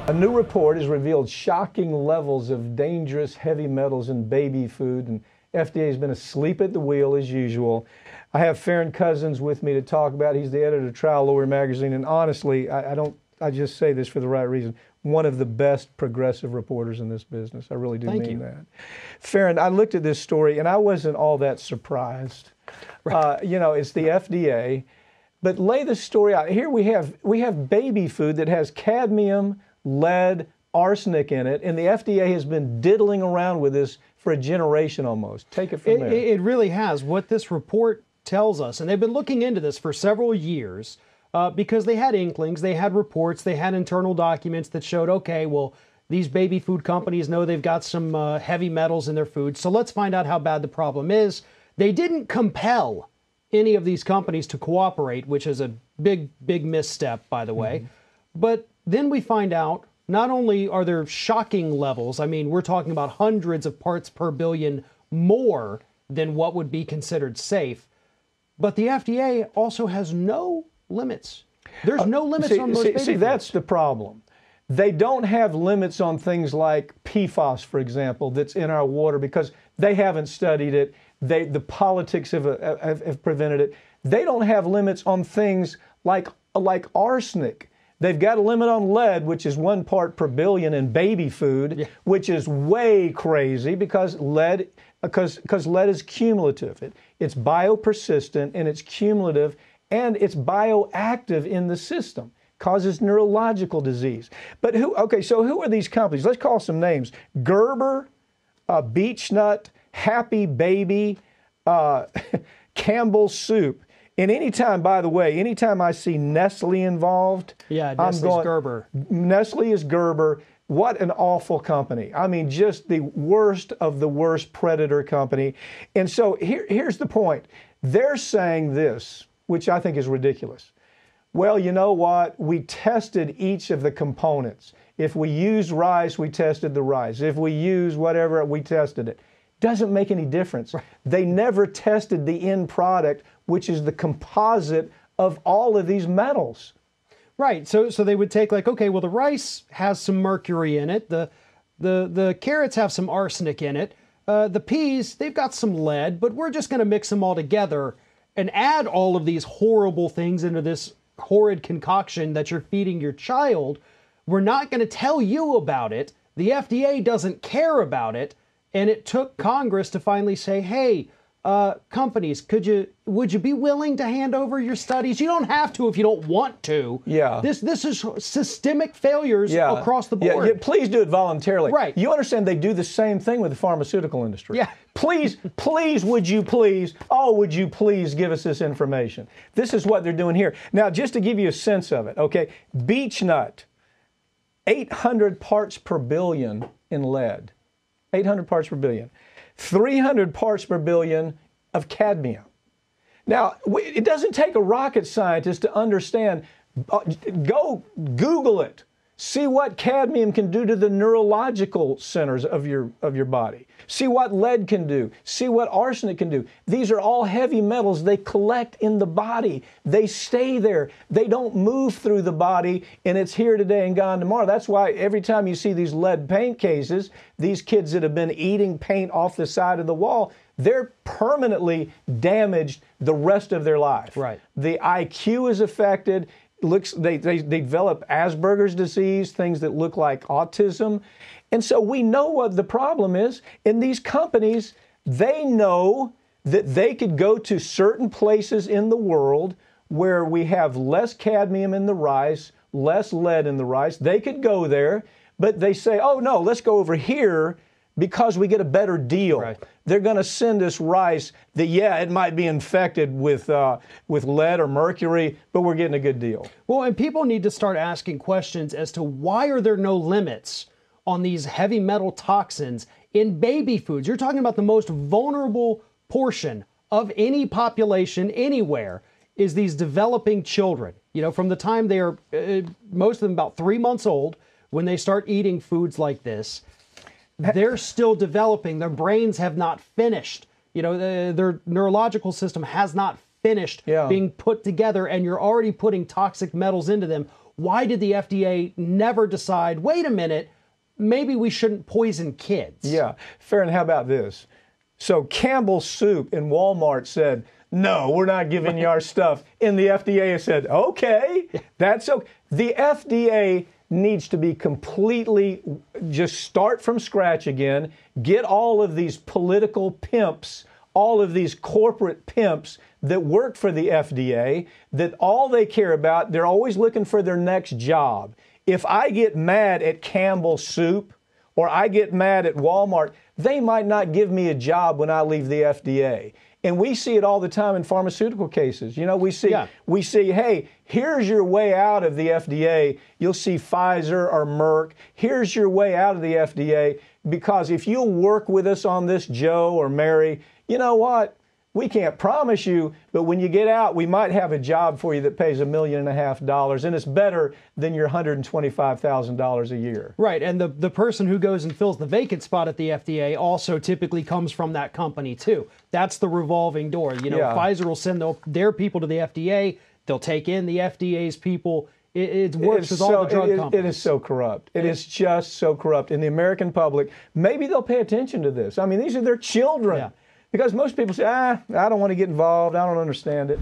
A new report has revealed shocking levels of dangerous heavy metals in baby food, and FDA has been asleep at the wheel as usual. I have Farron Cousins with me to talk about it. He's the editor of Trial Lawyer magazine, and honestly, I just say this for the right reason, one of the best progressive reporters in this business. I really do mean that. Farron, I looked at this story and I wasn't all that surprised. Right. It's the FDA, but lay the story out. Here we have baby food that has cadmium, lead, arsenic in it, and the FDA has been diddling around with this for a generation almost. Take it from there. It really has. What this report tells us, and they've been looking into this for several years, because they had inklings, they had reports, they had internal documents that showed, okay, well, these baby food companies know they've got some heavy metals in their food, so let's find out how bad the problem is. They didn't compel any of these companies to cooperate, which is a big, big misstep, by the way. Mm-hmm. But then we find out not only are there shocking levels, I mean, we're talking about hundreds of parts per billion more than what would be considered safe, but the FDA also has no limits. There's no limits on most baby foods. That's the problem. They don't have limits on things like PFAS, for example, that's in our water because they haven't studied it. The politics have prevented it. They don't have limits on things like arsenic. They've got a limit on lead, which is 1 part per billion in baby food, which is way crazy because lead is cumulative. It's biopersistent and it's cumulative and it's bioactive in the system. Causes neurological disease. But who are these companies? Let's call some names. Gerber, Beechnut, Happy Baby, Campbell's Soup. And anytime I see Nestle involved, Nestle's Gerber. Nestle is Gerber. What an awful company. I mean, just the worst of the worst predator company. And so here's the point. They're saying this, which I think is ridiculous. Well, you know what? We tested each of the components. If we use rice, we tested the rice. If we use whatever, we tested it. Doesn't make any difference. Right. They never tested the end product, which is the composite of all of these metals. Right. So they would take okay, well, the rice has some mercury in it. The carrots have some arsenic in it. The peas, they've got some lead, but we're just going to mix them all together and add all of these horrible things into this horrid concoction that you're feeding your child. We're not going to tell you about it. The FDA doesn't care about it. And it took Congress to finally say, hey, companies, would you be willing to hand over your studies? You don't have to if you don't want to. Yeah. This is systemic failures across the board. Yeah, please do it voluntarily. Right. You understand they do the same thing with the pharmaceutical industry. Yeah. Please, would you please give us this information? This is what they're doing here. Now, just to give you a sense of it, okay, Beechnut, 800 parts per billion in lead. 800 parts per billion. 300 parts per billion of cadmium. Now, it doesn't take a rocket scientist to understand. Go Google it. See what cadmium can do to the neurological centers of your body. See what lead can do. See what arsenic can do. These are all heavy metals. They collect in the body. They stay there. They don't move through the body, and it's here today and gone tomorrow. That's why every time you see these lead paint cases, these kids that have been eating paint off the side of the wall, they're permanently damaged the rest of their life. Right. The IQ is affected. They develop Asperger's disease, things that look like autism. And so we know what the problem is. And these companies, they know that they could go to certain places in the world where we have less cadmium in the rice, less lead in the rice. They could go there, but they say, oh, no, let's go over here because we get a better deal. Right. They're going to send us rice that, it might be infected with lead or mercury, but we're getting a good deal. Well, and people need to start asking questions as to why are there no limits on these heavy metal toxins in baby foods? You're talking about the most vulnerable portion of any population anywhere is these developing children. From the time they are, most of them about 3 months old, when they start eating foods like this, they're still developing. Their brains have not finished. Their neurological system has not finished being put together, and you're already putting toxic metals into them. why did the FDA never decide, wait a minute, maybe we shouldn't poison kids? Yeah. Farron, how about this? So Campbell's Soup in Walmart said, no, we're not giving you our stuff. And the FDA said, okay, that's okay. The FDA needs to be completely, just start from scratch again, get all of these political pimps, all of these corporate pimps that work for the FDA, that all they care about, they're always looking for their next job. If I get mad at Campbell's Soup or I get mad at Walmart, they might not give me a job when I leave the FDA. And we see it all the time in pharmaceutical cases. You know, we see, hey, here's your way out of the FDA. You'll see Pfizer or Merck. Here's your way out of the FDA, because if you'll work with us on this, Joe or Mary, you know what? We can't promise you, but when you get out, we might have a job for you that pays $1.5 million, and it's better than your $125,000 a year. Right, and the person who goes and fills the vacant spot at the FDA also typically comes from that company too. That's the revolving door. You know, Pfizer will send their people to the FDA. They'll take in the FDA's people. It works with all the drug companies. It is so corrupt. It is just so corrupt. And the American public, maybe they'll pay attention to this. I mean, these are their children. Yeah. Because most people say, I don't want to get involved. I don't understand it.